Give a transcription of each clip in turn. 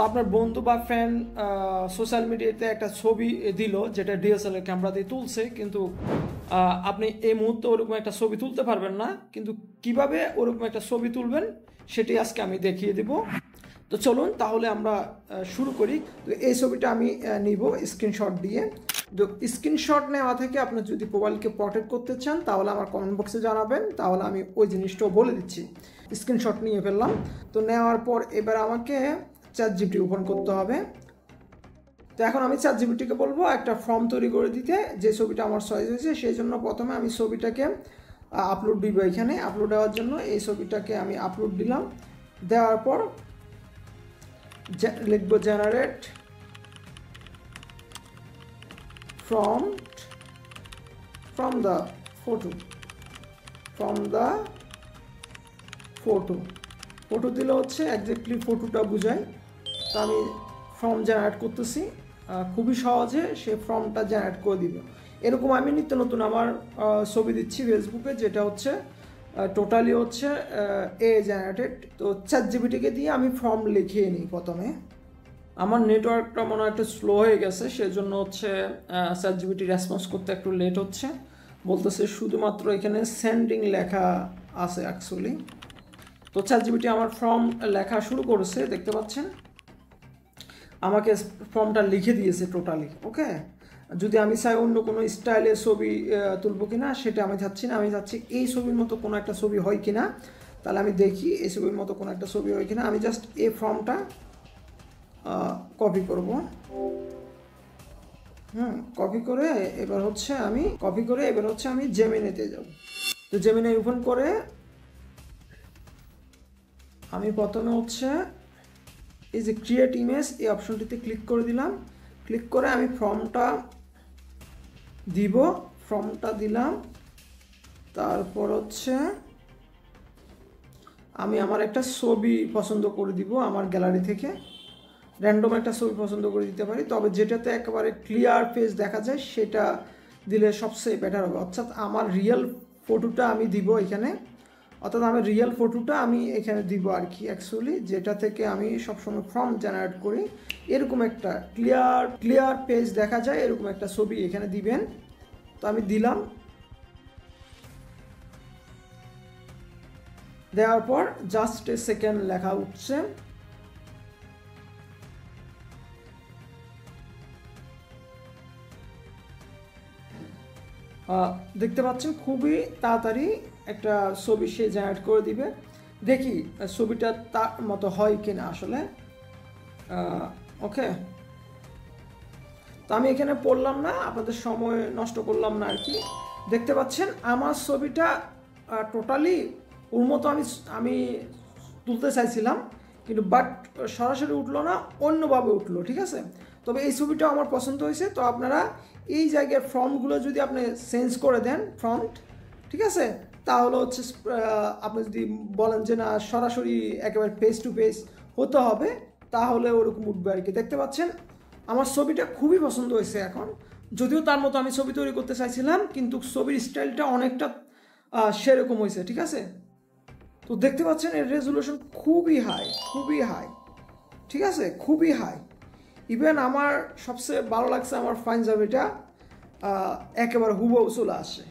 তো আপনার বন্ধু বা ফ্রেন্ড সোশ্যাল মিডিয়াতে একটা ছবি দিল যেটা ডিএসএলআর ক্যামেরা দিয়ে তুলছে, কিন্তু আপনি এই মুহূর্তে ওরকম একটা ছবি তুলতে পারবেন না। কিন্তু কিভাবে ওরকম একটা ছবি তুলবেন সেটি আজকে আমি দেখিয়ে দিব। তো চলুন তাহলে আমরা শুরু করি। তো এই ছবিটা আমি নিব স্ক্রিনশট দিয়ে। তো স্ক্রিনশট নেওয়া থেকে আপনি যদি মোবাইলকে প্রটেক্ট করতে চান তাহলে আমার কমেন্ট বক্সে জানাবেন, তাহলে আমি ওই জিনিসটাও বলে দিচ্ছি। স্ক্রিনশট নিয়ে ফেললাম। তো নেওয়ার পর এবার আমাকে চ্যাটজিপিটি ওপেন করতে হবে। তো এখন আমি চ্যাটজিপিটিকে বলবো একটা ফর্ম তৈরি করে দিতে, যে ছবিটা আমার চয়েস হয়েছে। সেই জন্য প্রথমে আমি ছবিটাকে আপলোড দিব। এখানে আপলোড দেওয়ার জন্য এই ছবিটাকে আমি আপলোড দিলাম। দেওয়ার পর লিখব জেনারেট from the ফটো দিলে হচ্ছে একজাক্টলি ফটোটা বোঝায়। তো আমি ফর্ম জেনারেট করতেছি, খুবই সহজে সে ফর্মটা জেনারেট করে দিব। এরকম আমি নিত্য নতুন আমার ছবি দিচ্ছি ফেসবুকে, যেটা হচ্ছে টোটালি হচ্ছে জেনারেটেড। তো চ্যাটজিপিটিকে দিয়ে আমি ফর্ম লিখিয়ে নিই প্রথমে। আমার নেটওয়ার্কটা মনে হয় একটু স্লো হয়ে গেছে, সেজন্য হচ্ছে চ্যাটজিপিটি রেসপন্স করতে একটু লেট হচ্ছে। বলতেছে শুধুমাত্র এখানে সেন্ডিং লেখা আছে অ্যাকচুয়ালি। তো চ্যাটজিপিটি আমার ফর্ম লেখা শুরু করেছে, দেখতে পাচ্ছেন আমাকে ফর্মটা লিখে দিয়েছে টোটালি। ওকে, যদি আমি চাই অন্য কোনো স্টাইলের ছবি তুলবো কিনা সেটা আমি চাচ্ছি না। আমি চাচ্ছি এই ছবির মতো কোনো একটা ছবি হয় কিনা, তাহলে আমি দেখি এই ছবির মতো কোনো একটা ছবি হয় কিনা। আমি জাস্ট এই ফর্মটা কপি করব। কপি করে এবার হচ্ছে আমি জেমিনিতে যাব। তো জেমিনি ওপেন করে আমি প্রথমে হচ্ছে এই যে ক্রিয়েট ইমেজ এই অপশনটিতে ক্লিক করে দিলাম। ক্লিক করে আমি ফর্মটা দিলাম। তারপর হচ্ছে আমি আমার একটা ছবি পছন্দ করে দিব, আমার গ্যালারি থেকে র্যান্ডম একটা ছবি পছন্দ করে দিতে পারি, তবে যেটাতে একেবারে ক্লিয়ার ফেস দেখা যায় সেটা দিলে সবচেয়ে বেটার হবে। অর্থাৎ আমার রিয়েল ফটোটা আমি দিব এখানে, এখানে দিব আর কি অ্যাকচুয়ালি, যেটা থেকে আমি সবসময় ফর্ম জেনারেট করি। এরকম একটা ক্লিয়ার পেজ দেখা যায়, এরকম একটা ছবি এখানে দিবেন। তো আমি দিলাম। দেওয়ার পর জাস্ট এ সেকেন্ড লেখা উঠছে। দেখতে পাচ্ছেন খুবই তাড়াতাড়ি একটা ছবি সে জেনারেট করে দিবে। দেখি ছবিটা তার মতো হয় কিনা আসলে। ওকে, তো আমি এখানে পড়লাম না, আপনাদের সময় নষ্ট করলাম না আর কি। দেখতে পাচ্ছেন আমার ছবিটা টোটালি ওর মতো আমি তুলতে চাইছিলাম, কিন্তু বাট সরাসরি উঠলো না, অন্যভাবে উঠলো। ঠিক আছে, তবে এই ছবিটা আমার পছন্দ হয়েছে। তো আপনারা এই জায়গার ফর্মগুলো যদি আপনি চেঞ্জ করে দেন ফ্রন্ট, ঠিক আছে, তাহলে হচ্ছে আপনি যদি বলেন যে না সরাসরি একেবারে ফেস টু ফেস হতে হবে, তাহলে ওরকম উঠবে আর কি। দেখতে পাচ্ছেন আমার ছবিটা খুবই পছন্দ হয়েছে এখন, যদিও তার মতো আমি ছবি তৈরি করতে চাইছিলাম, কিন্তু ছবির স্টাইলটা অনেকটা সেরকম হয়েছে। ঠিক আছে, তো দেখতে পাচ্ছেন এর রেজুলেশন খুবই হাই। ঠিক আছে, খুবই হাই। ইভেন আমার সবচেয়ে ভালো লাগছে আমার পাঞ্জাবিটা একেবারে হুবহু চলে আসে।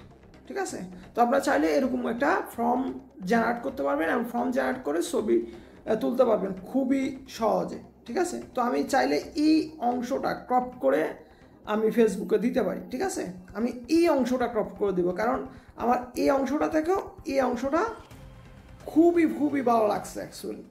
ঠিক আছে, তো আপনারা চাইলে এরকম একটা ফর্ম জেনারেট করতে পারবেন এবং ফর্ম জেনারেট করে ছবি তুলতে পারবেন খুবই সহজে। ঠিক আছে, তো আমি চাইলে এই অংশটা ক্রপ করে আমি ফেসবুকে দিতে পারি। ঠিক আছে, আমি এই অংশটা ক্রপ করে দিব, কারণ আমার এই অংশটা থেকেও এই অংশটা খুবই ভালো লাগছে অ্যাকচুয়ালি।